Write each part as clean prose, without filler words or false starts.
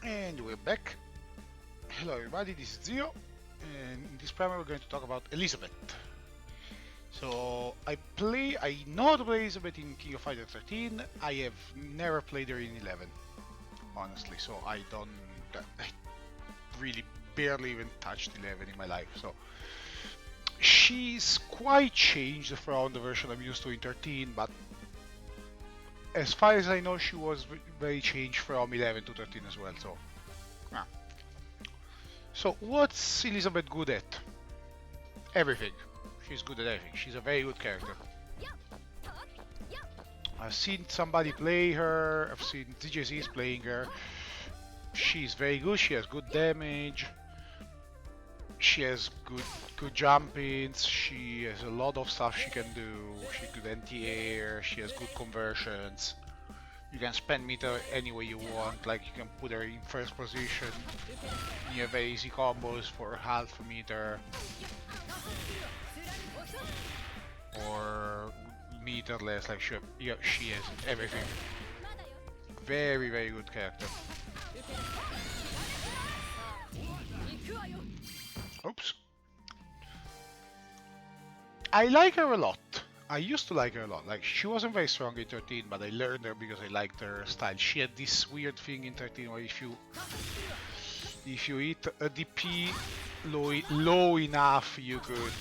And we're back. Hello everybody, this is Zio, and in this primer we're going to talk about Elisabeth. So I know how to play Elisabeth in King of Fighters 13. I have never played her in 11, honestly. So I really barely even touched 11 in my life. So she's quite changed from the version I'm used to in 13, but as far as I know, she was very changed from 11 to 13 as well. So what's Elisabeth good at? Everything. She's good at everything. She's a very good character. I've seen somebody play her. I've seen DJZ's playing her. She's very good. She has good damage. She has good jump-ins. She has a lot of stuff she can do. She could anti-air. She has good conversions. You can spend meter any way you want. Like you can put her in first position. You have very easy combos for half a meter. Or meter less, like she has everything. Very, very good character. Oops. I like her a lot. I used to like her a lot. Like, she wasn't very strong in 13, but I learned her because I liked her style. She had this weird thing in 13 where if you hit a DP low enough, you could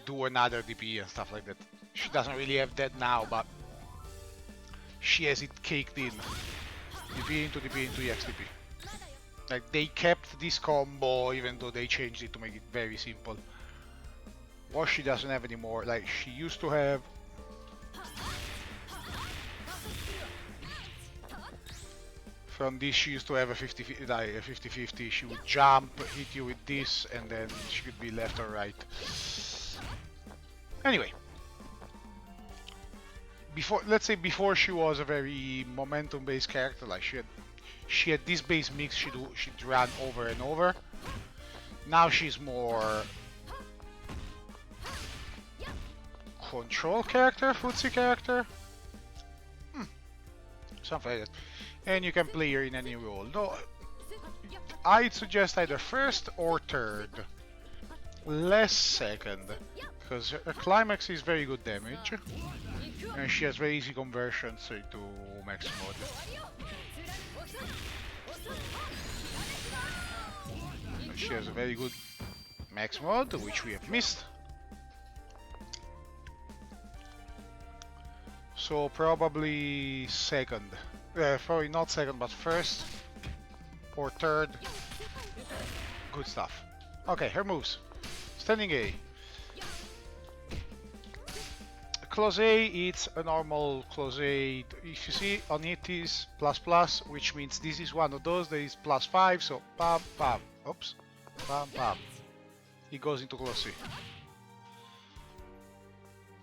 do another DP and stuff like that. She doesn't really have that now, but she has it caked in. DP into EXDP. Like, they kept this combo even though they changed it to make it very simple. What she doesn't have anymore, like she used to have. From this she used to have a 50-50. She would jump, hit you with this, and then she could be left or right. Anyway. Let's say before she was a very momentum-based character, like she had this base mix she'd run over and over. Now she's more control character, footsie character, something like that. And you can play her in any role. Though I'd suggest either first or third, less second, because her climax is very good damage, and she has very easy conversions into max mode. She has a very good max mode, which we have missed. So probably second. Probably not second, but first or third. Good stuff. Okay, her moves. Standing A. Close A, it's a normal close A. If you see on it is ++, which means this is one of those that is +5, so pam pam. Oops. Pam pam. It goes into close C.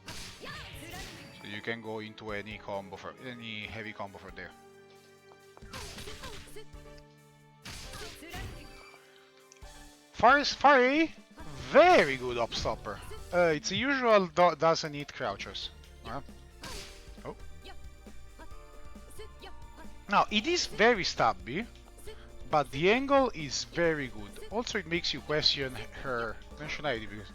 So you can go into any combo for any heavy combo from there. Far A, very good upstopper. It's a usual doesn't hit crouchers. Oh. Now it is very stabby, but the angle is very good. Also, it makes you question her nationality because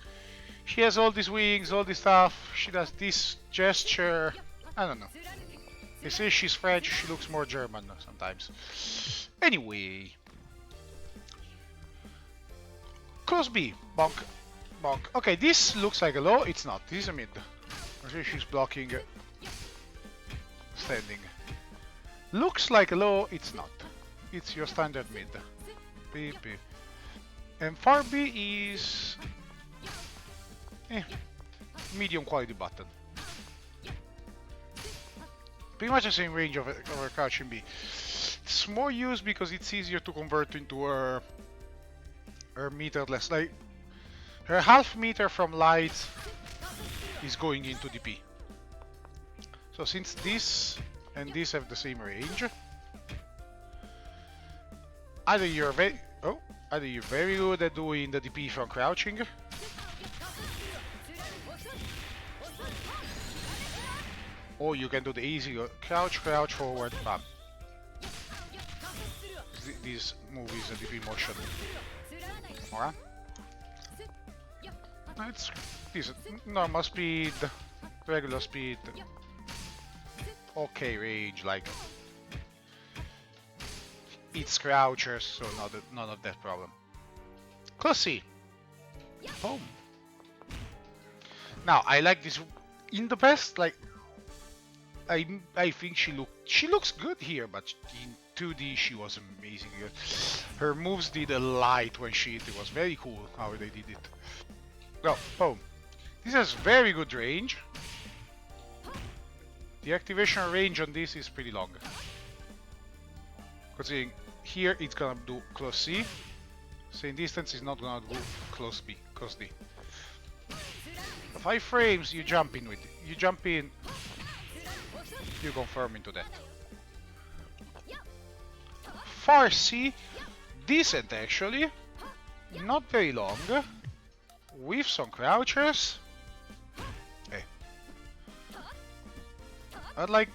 she has all these wings, all this stuff. She does this gesture. I don't know. They say she's French. She looks more German sometimes. Anyway. Close B. Bonk. Bonk. Okay, this looks like a low. It's not. This is a mid. Actually, she's blocking. Standing. Looks like a low. It's not. It's your standard mid. B, B. And far B is... medium quality button. Pretty much the same range of a crouching B. It's more used because it's easier to convert into her meterless. Like her half meter from light is going into DP. So since this and this have the same range, either you're very good at doing the DP from crouching, or you can do the easy crouch, forward, bam. This move is a DP motion. Alright. It's decent. Normal speed, regular speed. Okay range, like it's crouchers, so none of that problem. Classy. Boom. Now I like this in the past. Like I think she looks good here, but in 2D she was amazing. Her moves did a light when she hit. It was very cool how they did it. Well, boom. This has very good range. The activation range on this is pretty long. Considering here it's gonna do close C. Same distance is not gonna do close B, close D. 5 frames you jump in with it. You jump in, you confirm into that. Far C, decent actually. Not very long. With some crouchers. Hey. I'd like...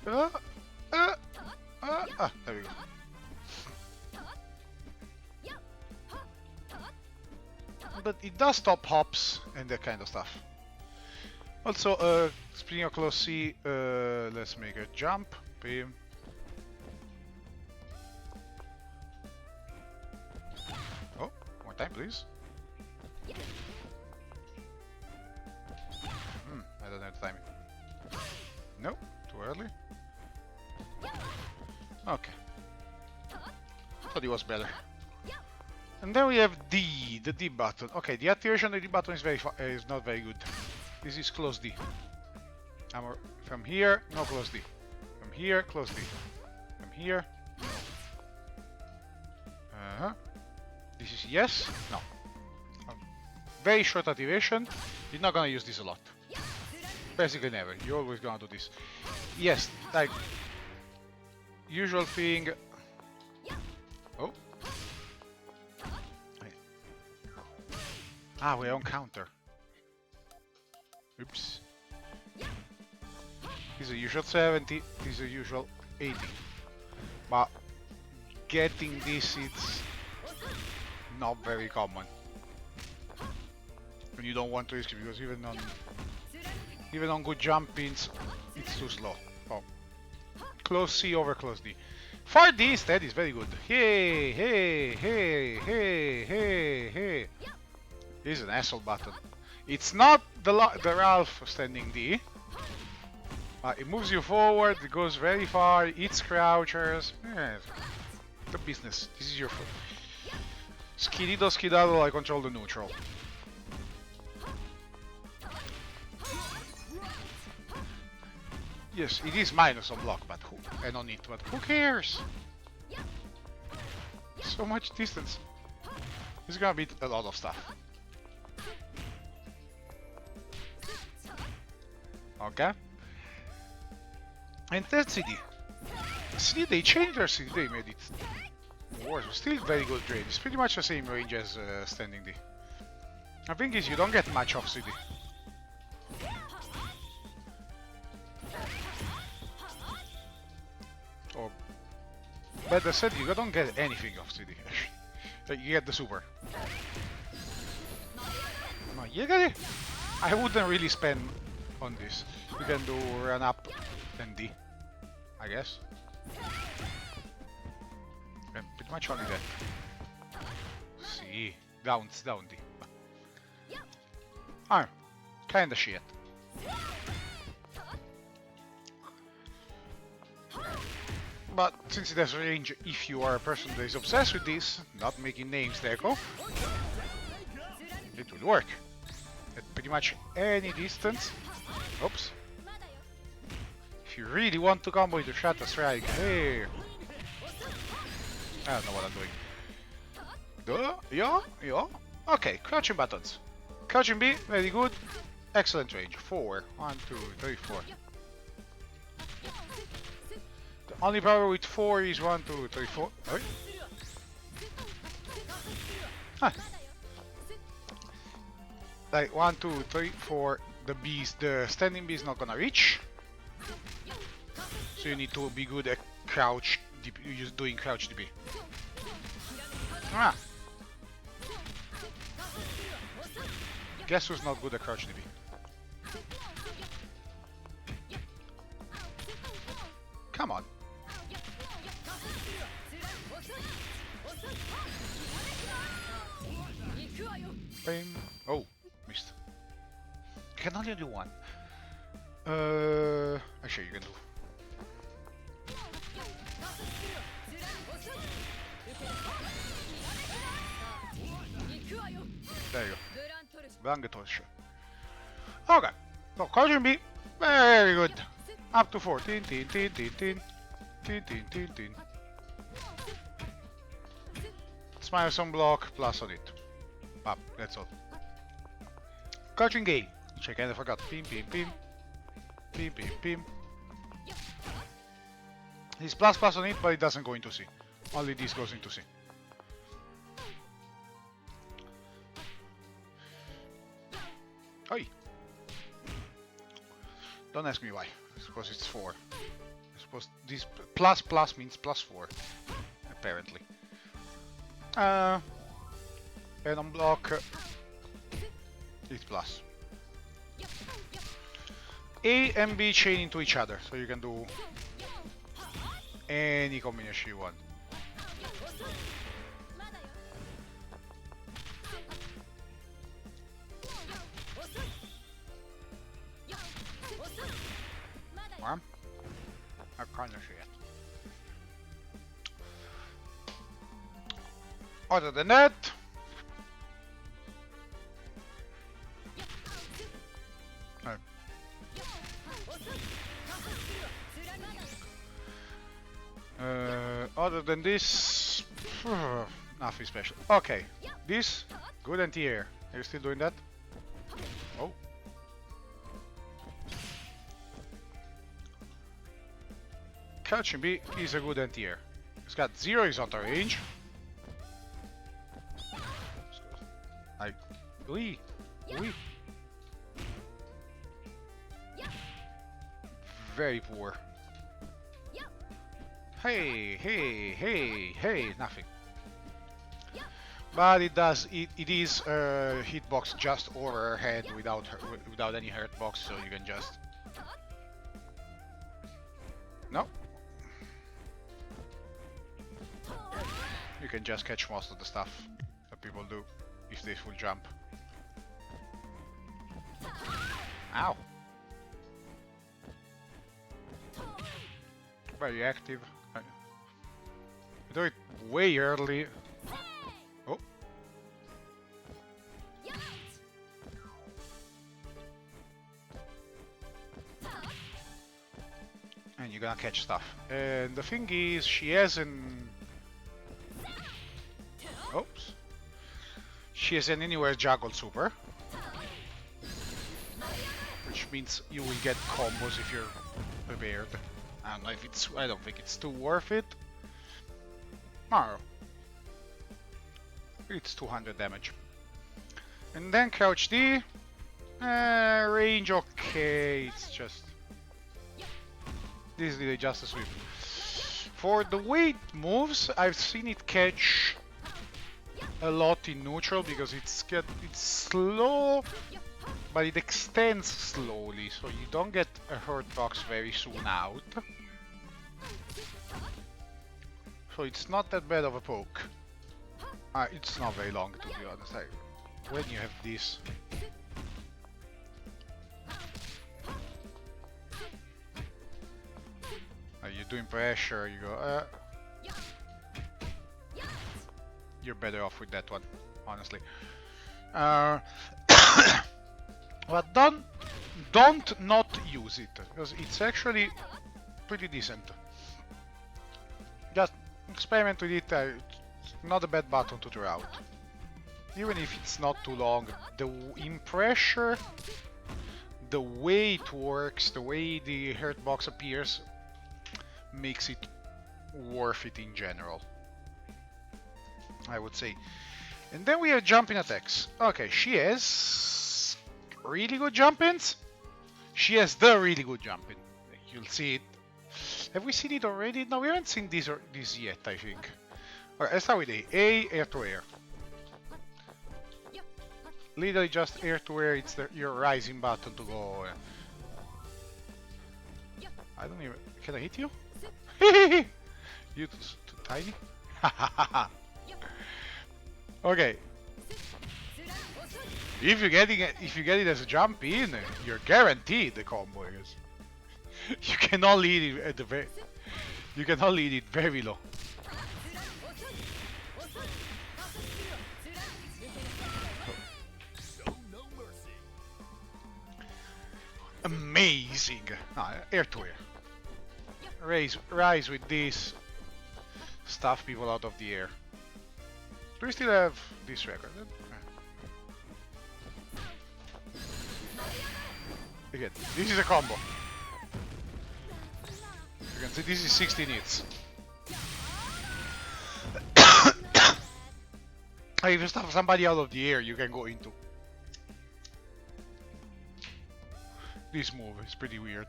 there we go. But it does stop hops and that kind of stuff. Also, speaking of close C, let's make a jump. Bam. Oh, more time, please. I don't have the timing. No, too early. Okay. Thought it was better. And then we have D, the D button. Okay, the activation of the D button is not very good. This is close D. From here, no close D. From here, close D. From here, no. This is yes, no. Very short activation. You're not gonna use this a lot. Basically never. You're always gonna do this. Yes, like usual thing. Oh. Ah, we're on counter. Oops. This is a usual 70, this is a usual 80. But getting this, it's not very common. When you don't want to risk it, because even on good jump ins, it's too slow. Oh. Close C over close D. Far D instead is very good. Hey, hey, hey, hey, hey, hey. This is an asshole button. It's not the Ralph standing D. It moves you forward, it goes very far, it's crouchers. Yeah, the business. This is your foot. Skidito, skidado, I control the neutral. Yes, it is minus on block, but and on it, but who cares? So much distance. It's gonna be a lot of stuff. Okay. And that's CD. CD, they changed their CD, they made it worse. Still very good range. It's pretty much the same range as standing D. The thing is, you don't get much off CD. Or better said, you don't get anything off CD. Like, you get the super. No, you get it. I wouldn't really spend on this. You can do run up and D, I guess. And pretty much only that. See, down D. Ah, kinda shit. But since it has range, if you are a person that is obsessed with this, not making names, Deco, it will work. At pretty much any distance. Oops. If you really want to combo with the Shatter Strike, hey! I don't know what I'm doing. Yeah. Okay, crouching buttons. Crouching B, very good. Excellent range. 4. 1, 2, 3, 4. The only problem with 4 is 1, 2, 3, 4. Right? Huh. Like 1, 2, 3, 4. The standing B is not gonna reach. So you need to be good at crouch you're doing crouch DB. Ah. Guess who's not good at crouch DB? Come on. Bang. Oh, missed. You can only do one. Actually, you can do. There you go. Blangetosha. Okay. So, caution B. Very good. Up to 14. Teen, teen, teen, teen. Teen, teen, teen, teen. Smile some block plus on it. Up, that's all. Crouching A. Which I kinda forgot. Pim, pim, pim. Pim, pim, pim. He's plus plus on it, but it doesn't go into C. Only this goes into C. Oi! Don't ask me why. I suppose it's 4. I suppose this plus plus means plus 4. Apparently. And on block, it's plus. A and B chain into each other, so you can do any combination you want. Well, I can't see it. Other than that, other than this, nothing special. Okay, this good anti-air. Are you still doing that? Oh. Crouching B is a good anti-air. It's got 0 horizontal range. Oui. Very poor. Hey, nothing. But it does. It is hitbox just over her head without any hurtbox, so you can just. No. You can just catch most of the stuff that people do if they full jump. Ow. Very active. I do it way early. Oh. And you're gonna catch stuff. And the thing is, she has an... Oops. She has an anywhere juggle super. Which means you will get combos if you're prepared. I don't know if it's... I don't think it's too worth it. No. It's 200 damage. And then crouch D. Range okay, it's just... This is just a sweep. For the way it moves, I've seen it catch a lot in neutral because it's slow, but it extends slowly, so you don't get a hurt box very soon out. So it's not that bad of a poke. It's not very long, to be honest. When you have this. You're doing pressure, you go, you're better off with that one, honestly. But don't not use it, because it's actually pretty decent. Just experiment with it, it's not a bad button to throw out. Even if it's not too long, in pressure, the way it works, the way the hurt box appears, makes it worth it in general, I would say. And then we have jumping attacks. Okay, she has really good jump-ins. She has the really good jump-in. You'll see it. Have we seen it already? No, we haven't seen this yet, I think. Alright, let's start with A. A, air to air. Literally just air to air, it's your rising button to go. I don't even... Can I hit you? You too tiny? Okay. If you get it as a jump in, you're guaranteed the combo, I guess. You cannot lead it at the very... You cannot lead it very low. Amazing! Air to air. Rise with this. Stuff people out of the air. Do we still have this record? Again, this is a combo. You can see this is 16 hits. If you stuff somebody out of the air, you can go into. This move is pretty weird.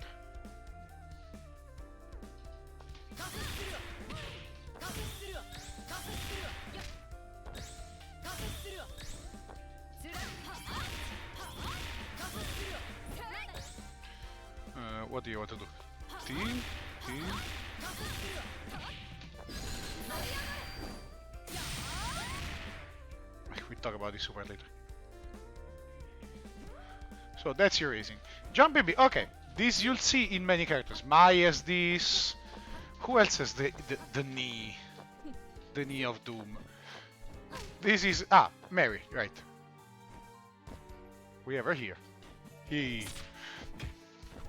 What do you want to do? T? We talk about this super later. So that's your raising. Jumping B. Okay, this you'll see in many characters. Mai has this. Who else has the knee? The knee of doom. This is Mary, right? We have her here.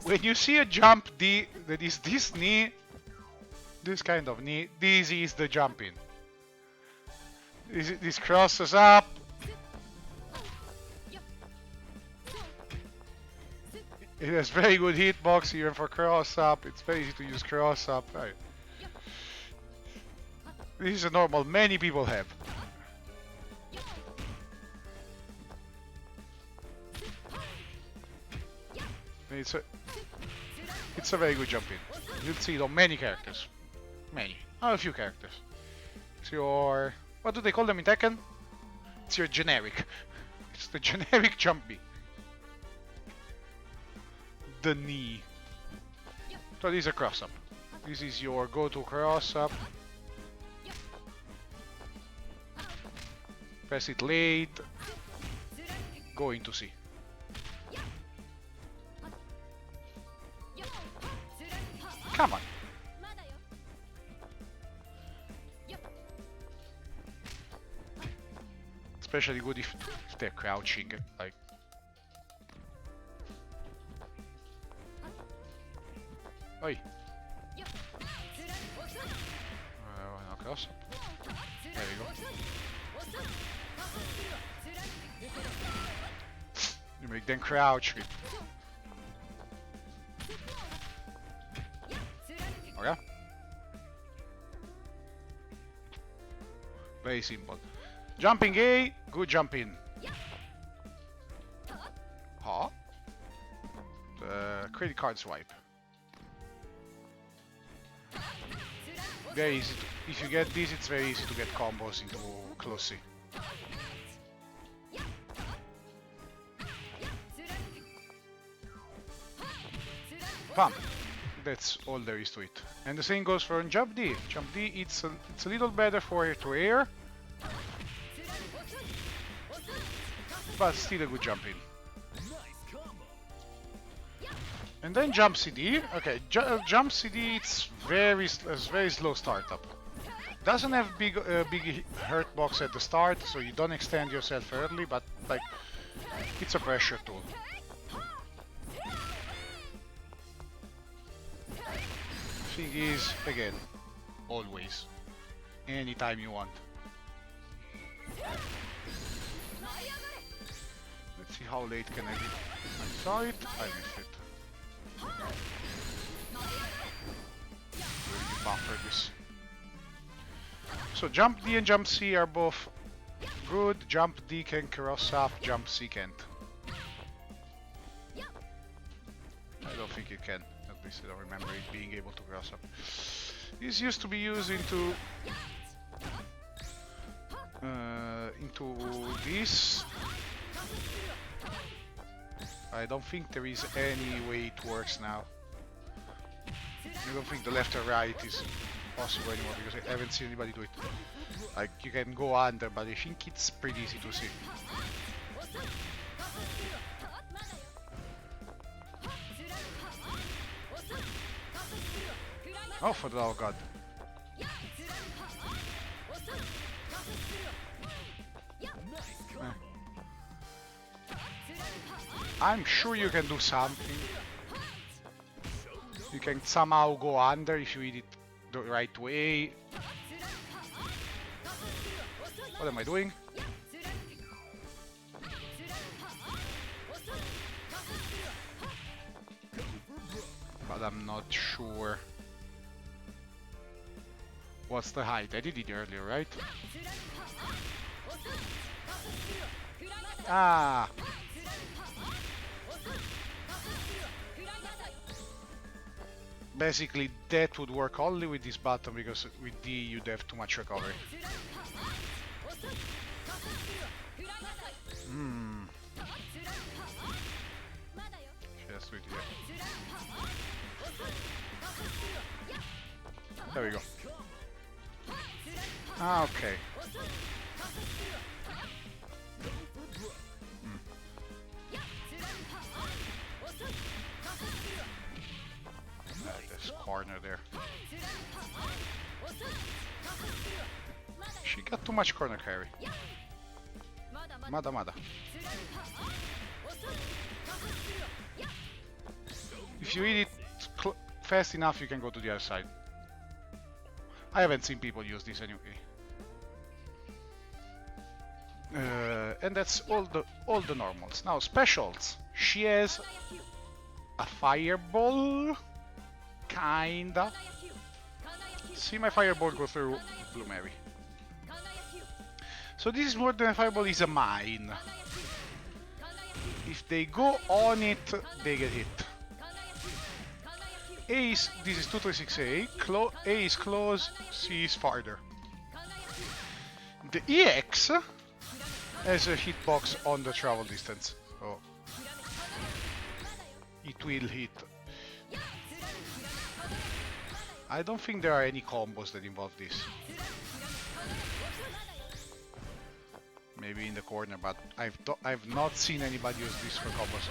When you see a jump D that is this knee, this kind of knee, this is the jump in. This crosses up. It has very good hitbox even for cross up. It's very easy to use cross up. Right. This is a normal many people have. It's a very good jump in. You'll see it on many characters. Many. Not a few characters. It's your... What do they call them in Tekken? It's your generic. It's the generic jump B. The knee. So this is a cross up. This is your go-to cross up. Press it late. Go into C. Come on. Especially good if they're crouching, like. Oi. No cross. There we go. You make them crouch. Okay. Very simple. Jumping A, good jump in. Huh? Credit card swipe. Very easy to, if you get this, it's very easy to get combos into close C. Bam! That's all there is to it. And the same goes for jump D. Jump D, it's a little better for air to air, but still a good jump in. And then jump CD. Okay, jump CD. It's very slow startup. Doesn't have big hurt box at the start, so you don't extend yourself early. But like, it's a pressure tool. Thing is, again, always, anytime you want. Let's see how late can I be. I saw it. I missed it. Really buffer this. So jump D and jump C are both good. Jump D can cross up, jump C can't. I don't think it can at least I don't remember it being able to cross up. This used to be used into this. I don't think there is any way it works now. I don't think the left or right is possible anymore because I haven't seen anybody do it. Like, you can go under, but I think it's pretty easy to see. Oh, for the love of God. I'm sure you can do something. You can somehow go under if you read it the right way. What am I doing? But I'm not sure. What's the height? I did it earlier, right? Ah! Basically, that would work only with this button because with D you'd have too much recovery. Just do it here. There we go. Ah, okay. This corner there. She got too much corner carry. Mada. If you eat it fast enough, you can go to the other side. I haven't seen people use this anyway. And that's all the normals. Now specials. She has a fireball, kinda. See my fireball go through Blue Mary. So this is more than a fireball, is a mine. If they go on it, they get hit. A is, this is 236A, A is close, C is farther. The EX has a hitbox on the travel distance, so it will hit. I don't think there are any combos that involve this. Maybe in the corner, but I've not seen anybody use this for combos.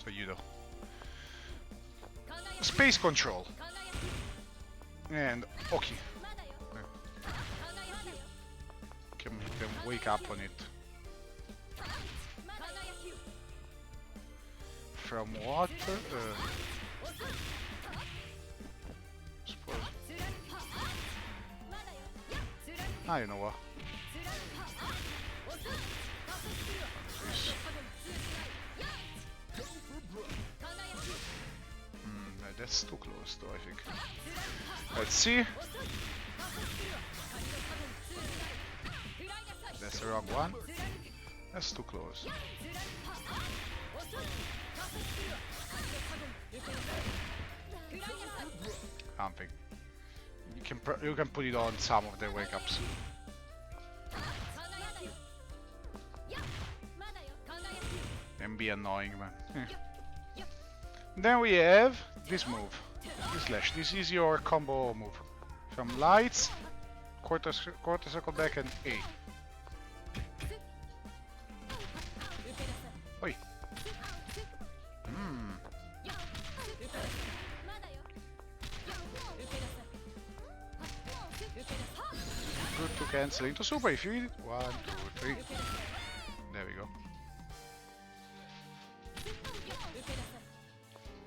So you know. Space control. And okay. Can make them wake up on it. From what? Suppose. Ah, you know what? That's too close though, I think. Let's see. That's the wrong one. That's too close. Something. You can put it on some of their wake ups. And be annoying, man. Then we have this move, this slash. This is your combo move. From lights, quarter circle back, and A. Oi. Good to cancel into super if you need it. 1, 2, 3. There we go.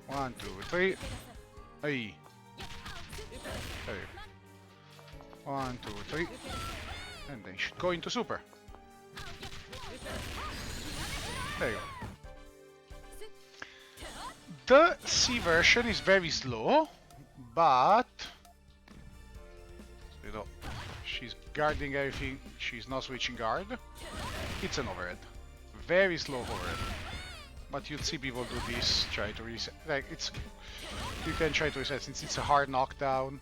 1, 2, 3. Hey. There you go. 1, 2, 3. And then you should go into super. There you go. The C version is very slow, but you know, she's guarding everything. She's not switching guard. It's an overhead. very slow overhead. But you'll see people do this, try to reset. Like, it's... You can try to reset since it's a hard knockdown.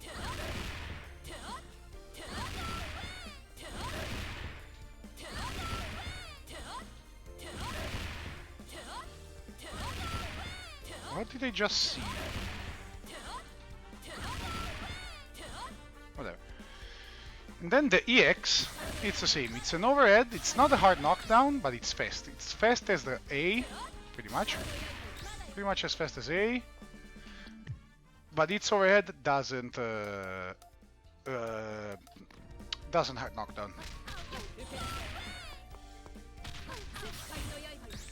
What did I just see? Whatever. And then the EX, it's the same. It's an overhead. It's not a hard knockdown, but it's fast. It's fast as the A, pretty much. Pretty much as fast as A. But its overhead doesn't hard knockdown.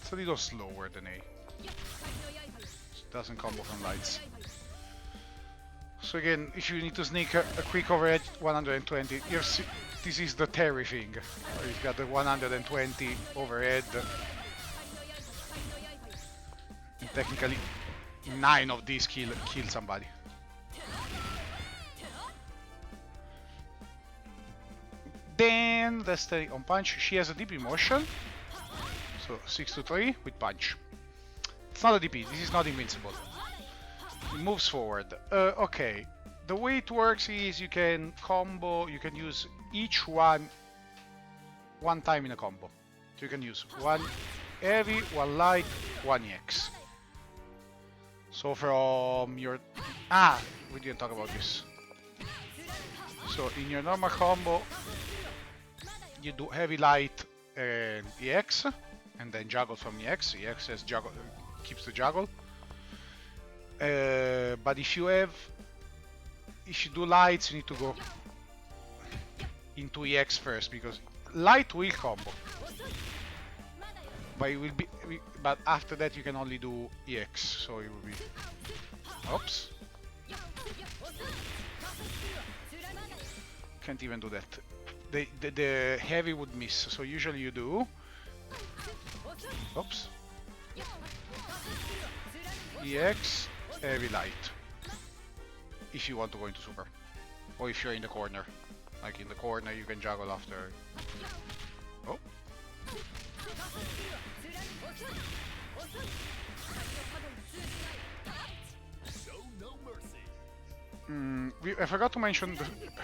It's a little slower than A. Doesn't combo from lights. So again, if you need to sneak a quick overhead 120, this is the Terry thing. You've got the 120 overhead. And technically, 9 of these kill somebody. Then let's stay on punch. She has a DP motion. So 6 to 3 with punch. It's not a DP, this is not invincible. It moves forward. Okay, the way it works is you can combo, you can use each one time in a combo. So you can use one heavy, one light, one EX. So from your... we didn't talk about this. So in your normal combo, you do heavy, light, and EX, and then juggle from EX. EX has juggle, keeps the juggle. But if you do lights, you need to go into EX first, because light will combo. But it will be, but after that you can only do EX, so it will be. Oops. Can't even do that. The heavy would miss, so usually you do. Oops. EX, heavy light. If you want to go into super. Or if you're in the corner. Like in the corner you can juggle after. Oh. I forgot to mention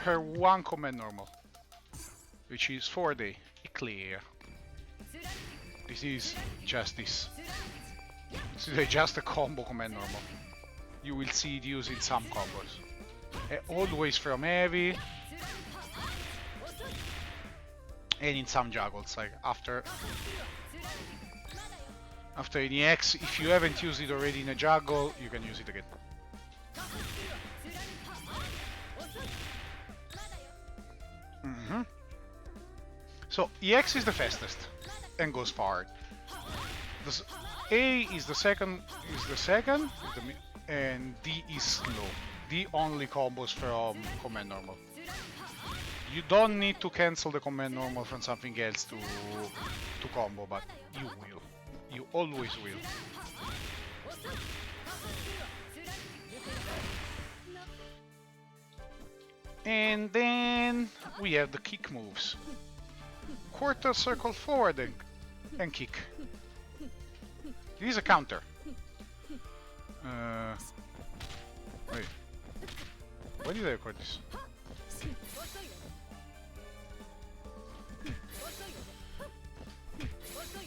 her one command normal. Which is 4D. Clear. This is just this. This is just a combo command normal. You will see it used in some combos. Always from heavy. And in some juggles, like after an EX, if you haven't used it already in a juggle, you can use it again. So EX is the fastest and goes far. A is the second, and D is slow. D only combos from command normal. You don't need to cancel the command normal from something else to combo, but you will. You always will. And then we have the kick moves. Quarter circle forward and kick. This is a counter. Wait. Why did I record this?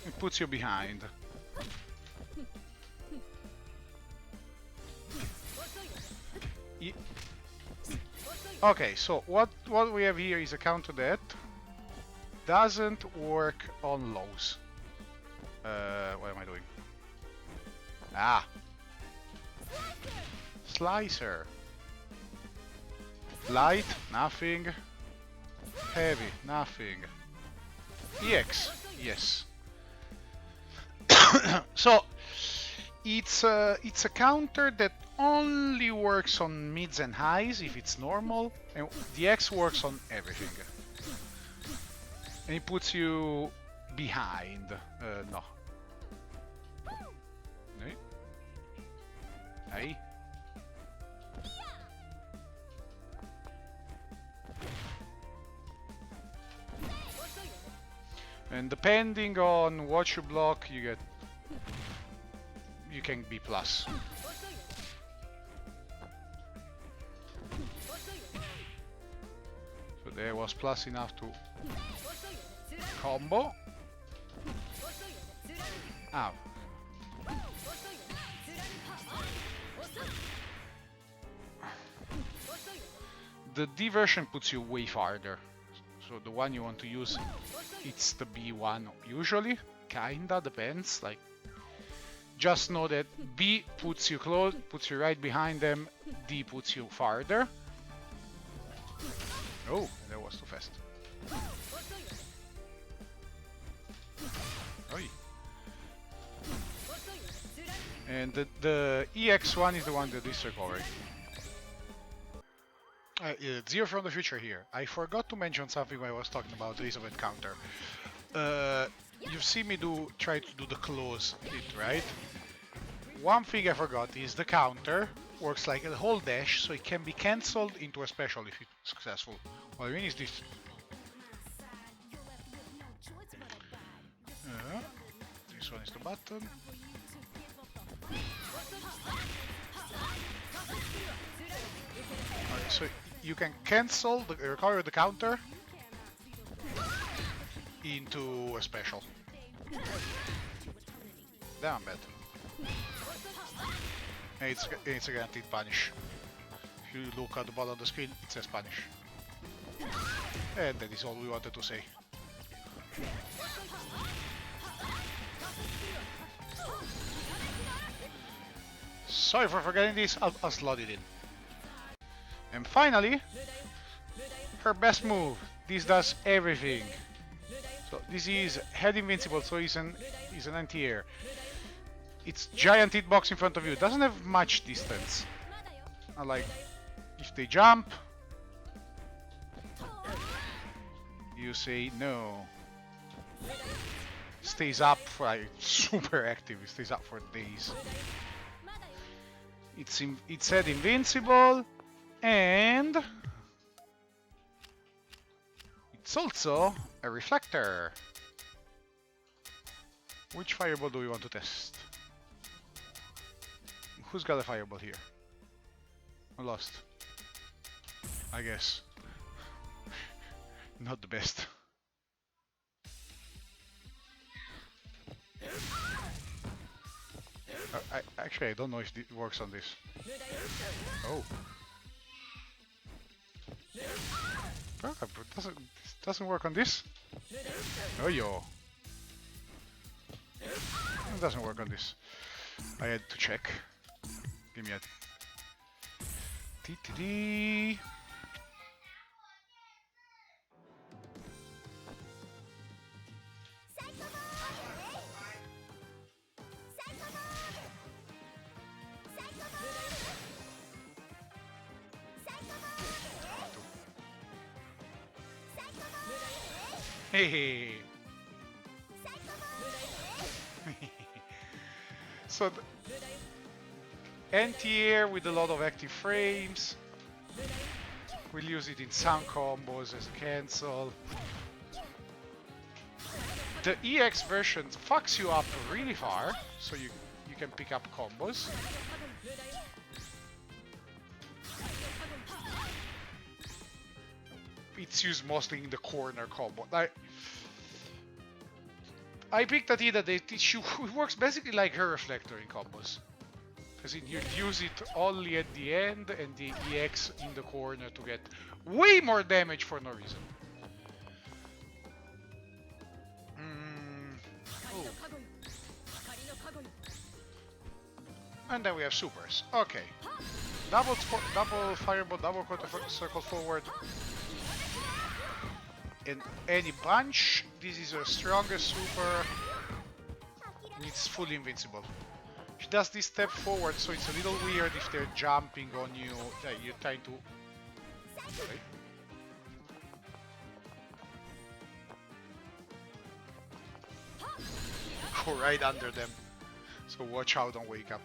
It puts you behind. Okay, so what we have here is a counter that doesn't work on lows. What am I doing? Slicer. Light, nothing. Heavy, nothing. EX, yes. So it's a counter that only works on mids and highs if it's normal, and the X works on everything. And it puts you behind. No. Nee. Hey. And depending on what you block, you can be plus. So there was plus enough to combo. Ow. The D version puts you way farther. So the one you want to use, it's the B one usually. Kinda depends. Like, just know that B puts you close, puts you right behind them. D puts you farther. Oh, that was too fast. Oi. And the EX one is the one that is recovering. Zero from the future here. I forgot to mention something when I was talking about Elisabeth counter. You've seen me try to do the close hit, right? One thing I forgot is the counter works like a whole dash, so it can be cancelled into a special if it's successful. What I mean is this. This one is the button. Alright, so you can cancel recover the counter into a special. Damn bad. And it's a guaranteed punish. If you look at the bottom of the screen, it says punish. And that is all we wanted to say. Sorry for forgetting this, I'll slot it in. And finally, her best move. This does everything. So this is head invincible, so he's an anti-air. It's giant hitbox in front of you. It doesn't have much distance. Like, if they jump, you say no. Stays up for like super active. It stays up for days. It's head invincible, and it's also a reflector. Which fireball do we want to test? Who's got a fireball here? I lost. I guess. Not the best. Actually, I don't know if it works on this. Oh. It doesn't work on this? Oh yo. It doesn't work on this. I had to check. Give me a TTD. Hey. So anti-air with a lot of active frames. We'll use it in some combos as a cancel. The EX version fucks you up really far, so you can pick up combos. It's used mostly in the corner combo. I picked a T that it works basically like her reflector in combos. Because you use it only at the end and the EX in the corner to get way more damage for no reason. Oh. And then we have supers. Okay. Double fireball, double quarter circle forward. In any bunch, this is her strongest super. It's fully invincible. She does this step forward, so it's a little weird if they're jumping on you. You're trying to. Okay. Go right under them. So watch out, don't wake up.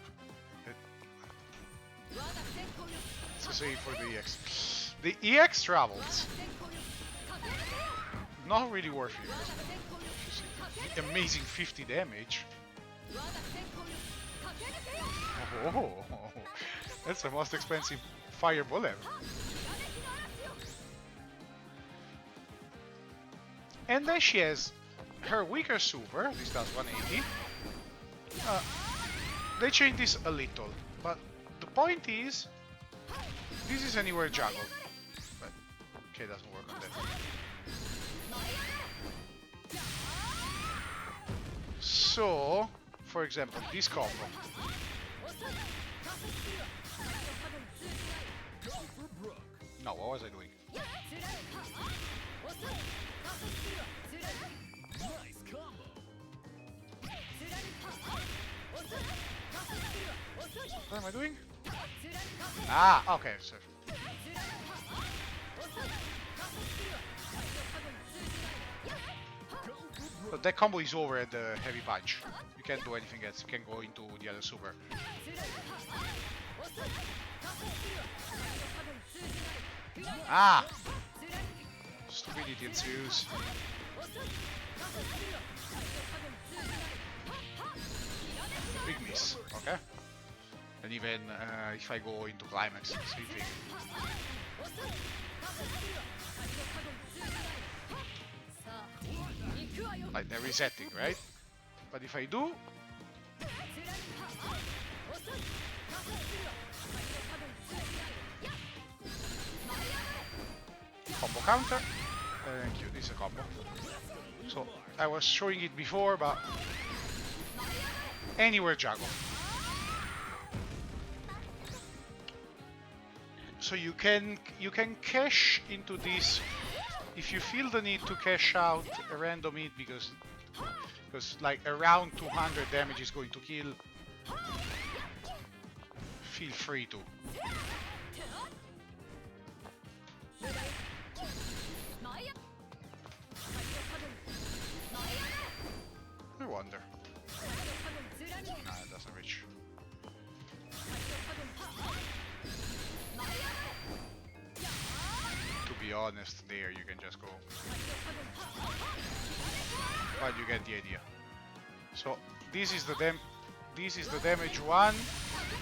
It's the same for the EX. The EX travels. Not really worth it. The amazing 50 damage. Oh, that's the most expensive fireball ever. And then she has her weaker super. This does 180. They changed this a little, but the point is, this is anywhere juggle. But okay, doesn't work on that. So, for example, this combo. No, what was I doing? What am I doing? Ah, okay, so. But that combo is over at the heavy punch. You can't do anything else. You can go into the other super. Ah! Stupidity ensues. Big miss, okay. And even if I go into climax, same thing. Like they're resetting, right? But if I do... Combo counter. Thank you, this is a combo. So, I was showing it before, but... Anywhere juggle. So you can cash into this if you feel the need to cash out a random hit because like around 200 damage is going to kill. Feel free to. I wonder. Nah, it doesn't reach. To be honest, there you can just go. But you get the idea. So this is the damage one,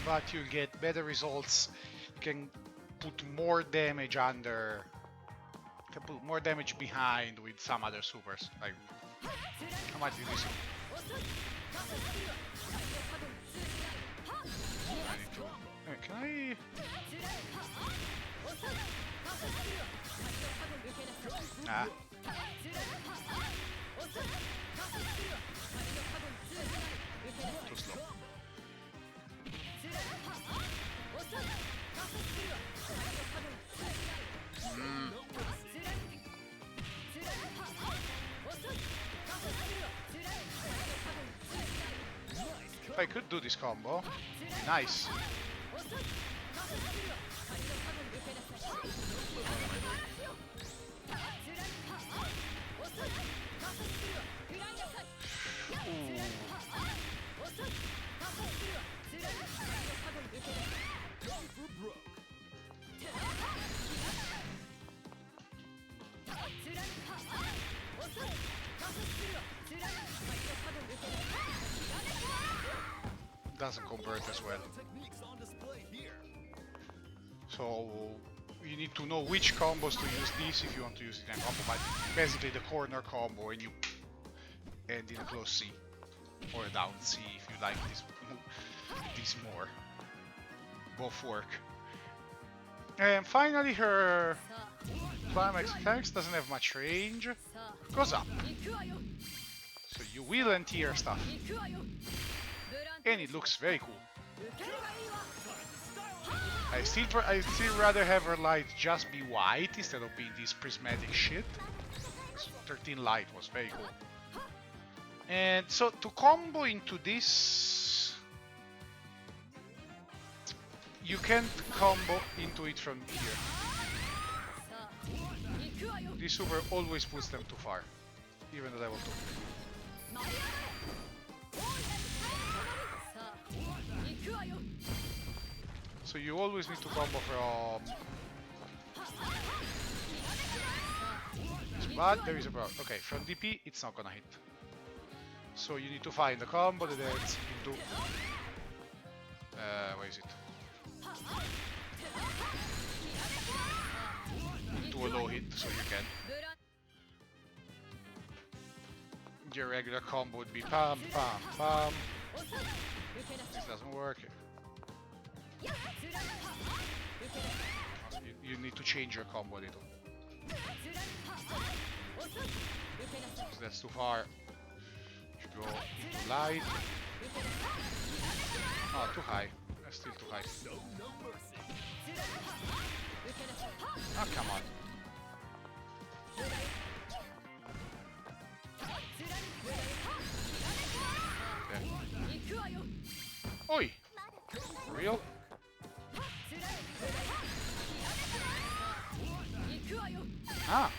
but you get better results. You can put more damage under. You can put more damage behind with some other supers. Like how much did this do? Can I? Ah. Too slow. If I could do this combo, nice. Doesn't convert as well. So you need to know which combos to use this if you want to use it in a combo. But basically the corner combo and you end in a close C or a down C if you like this more. Both work. And finally her climax attacks doesn't have much range. Goes up. So you will and tear stuff. And it looks very cool. I still rather have her light just be white instead of being this prismatic shit. 13 light was very cool. And so to combo into this, you can't combo into it from here. This super always puts them too far, even at level 2. So you always need to combo from But there is a problem. Okay, from DP, it's not gonna hit. So you need to find a combo that ends into... where is it? Into a low hit, so you can. Your regular combo would be pam, pam, pam. This doesn't work. You need to change your combo a little. So that's too far. You go into light. Oh, too high. That's still too high. Oh, come on. There. Oi! For real? Ah!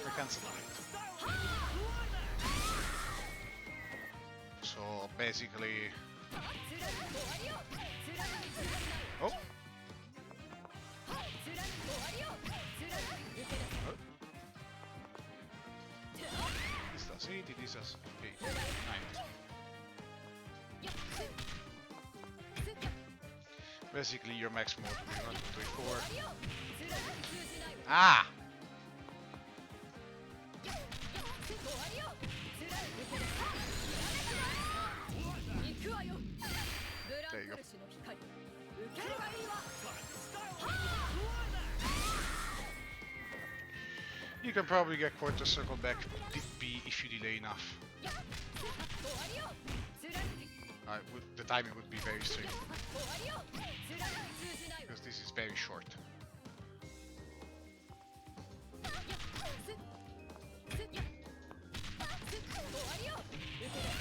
I cancelled it. So basically... Oh! This does 80, this does 8, 9. Basically your max mode will be 1, 2, 3, 4. Ah! There you go. You can probably get quarter circle back DP if you delay enough. The timing would be very strict. Because this is very short.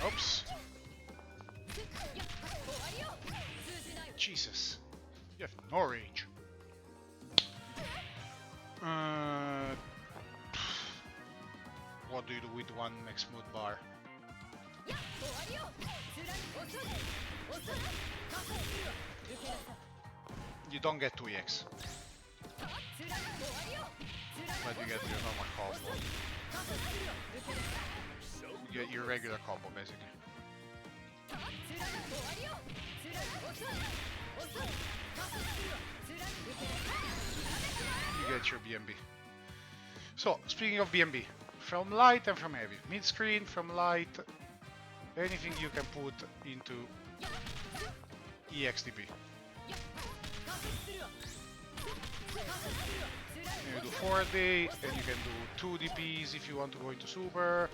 Oops. Jesus. You have no range. What do you do with one max mode bar? You don't get 2EX. But you get your normal combo. You get your regular combo basically. You get your BMB. So, speaking of BMB, from light and from heavy. Mid screen, from light, anything you can put into EXDP. You do 4D, and you can do 2 DPs if you want to go into super,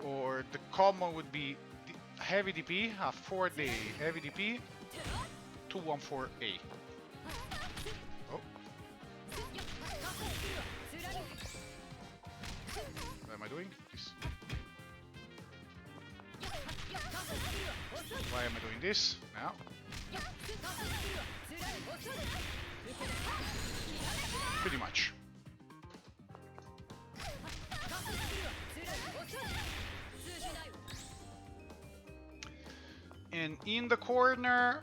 or the common would be heavy DP, a 4D heavy DP, 214A. Oh. What am I doing? This. Why am I doing this now? Pretty much. And in the corner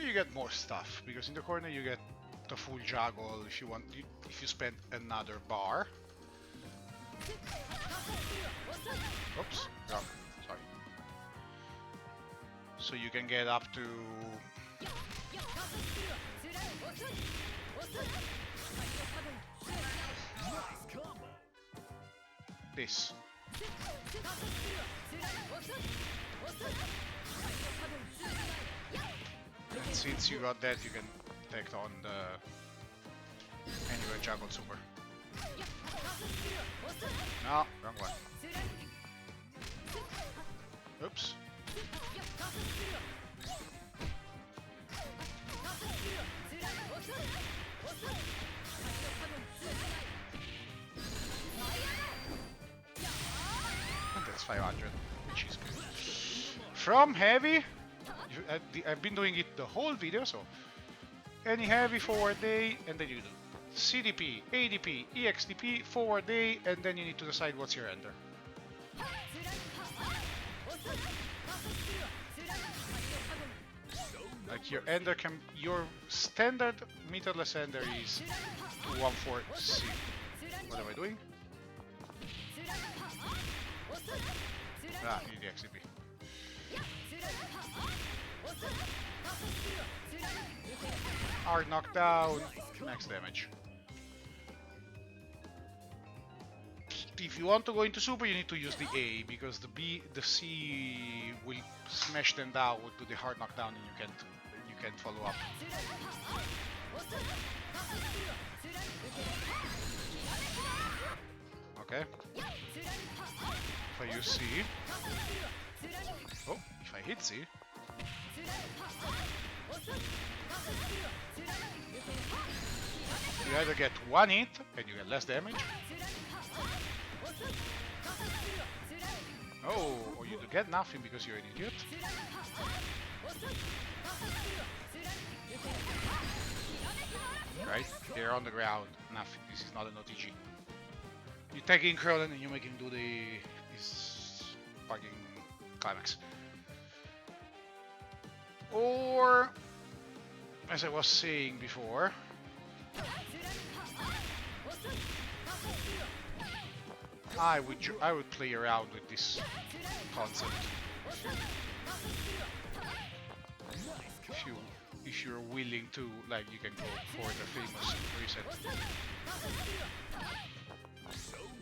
you get more stuff, because in the corner you get the full juggle if you want, if you spend another bar. Oops, wrong, sorry. So you can get up to this. And since you got that, you can take on the anywhere juggle super. No, wrong one. Oops. And that's 500, which is good. From heavy, I've been doing it the whole video, so any heavy forward day, and then you do CDP, ADP, EXDP, forward day, and then you need to decide what's your ender. Like your standard meterless ender is 214C. What am I doing? Ah, need the XCP. Hard knockdown, max damage. If you want to go into super, you need to use the A, because the C will smash them down to the hard knockdown, and you can't follow up. Okay. If I use C. Oh, if I hit C. You either get one hit and you get less damage. Oh, or you get nothing because you're an idiot. Right? They're on the ground. Nothing. This is not an OTG. You take in Cronin and you make him do this fucking climax. Or, as I was saying before, I would play around with this concept. If you're willing to, like, you can go for the famous reset.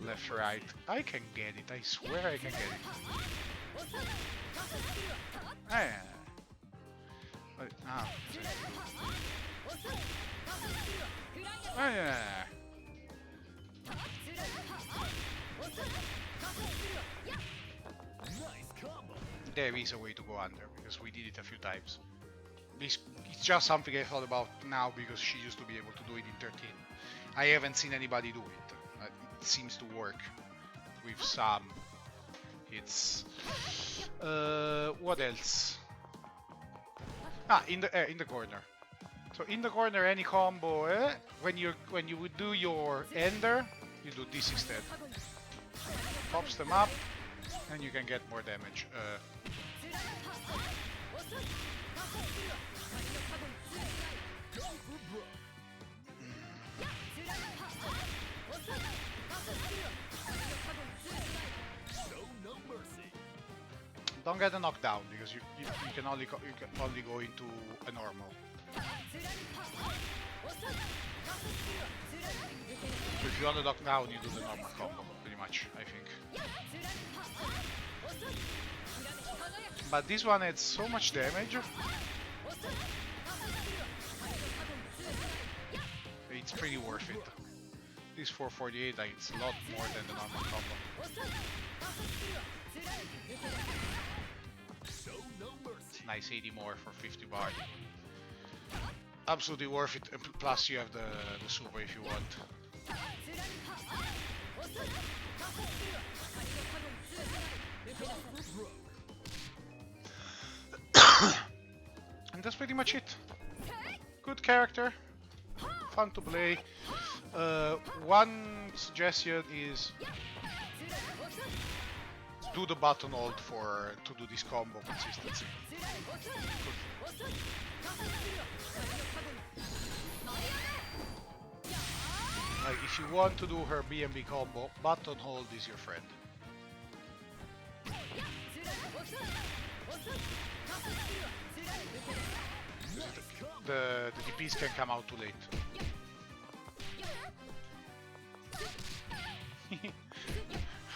Left, right. I can get it. I swear I can get it. There is a way to go under, because we did it a few times. It's just something I thought about now, because she used to be able to do it in 13. I haven't seen anybody do it. It seems to work with some. It's what else? In the corner. So in the corner, any combo, when you would do your ender, you do this instead. Pops them up, and you can get more damage. Don't get a knockdown, because you can only go into a normal. So if you want to knock down, you do the normal combo, pretty much, I think. But this one adds so much damage. It's pretty worth it. This 448, it's a lot more than the normal combo. It's nice 80 more for 50 bar. Absolutely worth it, and plus you have the super if you want. And that's pretty much it. Good character, fun to play. One suggestion is do the button hold to do this combo consistency. Like, if you want to do her B&B combo, button hold is your friend. The DPs can come out too late.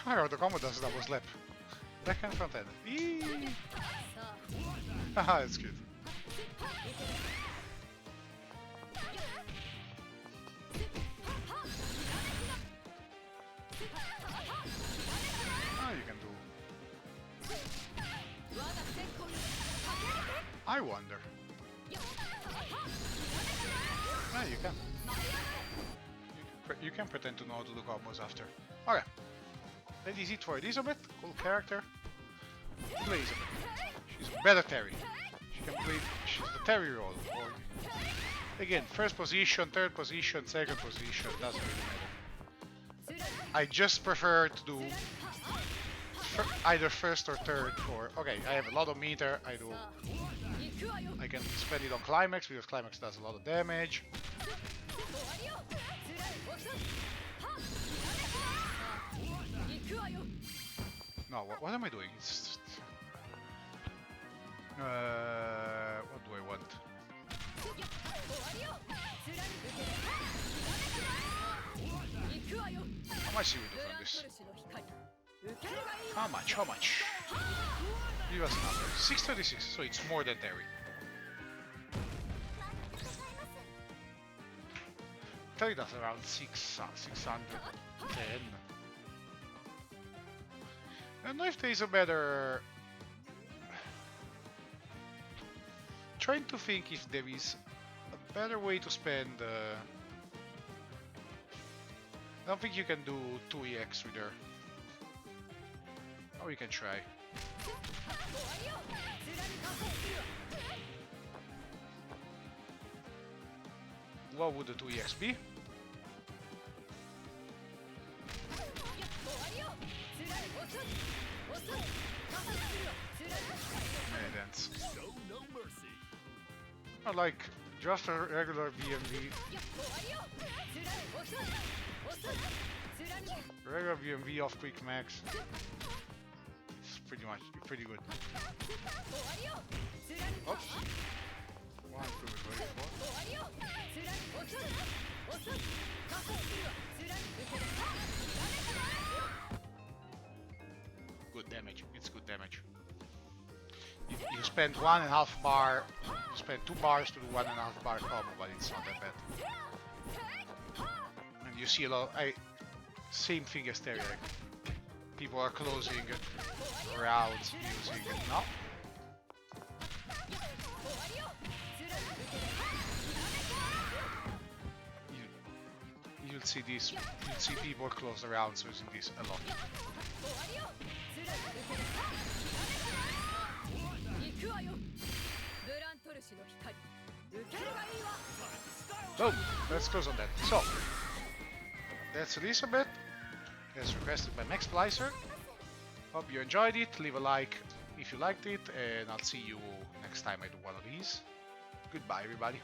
Oh, the combo does double slap. Backhand front end. Eee! Haha, it's good. Oh, you can do. I wonder. Ah, you can. You can pretend to know how to do combos after. Okay. That is it for Elisabeth. Cool character. Play Elisabeth. She's a better Terry. She can play. She's the Terry role. Or, again, first position, third position, second position. Doesn't really matter. I just prefer to do either first or third. Or okay, I have a lot of meter. I do I can spend it on Climax because Climax does a lot of damage. No, what am I doing? What do I want? How much do we do from this? How much? How much? Give us a number. 636, so it's more than Terry. Terry does around 610. I don't know if there is a better... Trying to think if there is a better way to spend... I don't think you can do 2 EX with her. Or you can try. What would the 2 EX be? Dance. I like just a regular VMV. Regular VMV off quick max. It's pretty good. Oops. 1, 2, 3, 4. Good damage. It's good damage. You spend 1.5 bar. You spend 2 bars to do 1.5 bar combo, but it's not that bad. And you see a lot. Same thing as Terry. Like, people are closing rounds using it. No. You'll see this. You'll see people close the rounds using this a lot. So let's close on that. So that's Elisabeth, as requested by Max Splicer. Hope you enjoyed it. Leave a like if you liked it, and I'll see you next time I do one of these. Goodbye, everybody.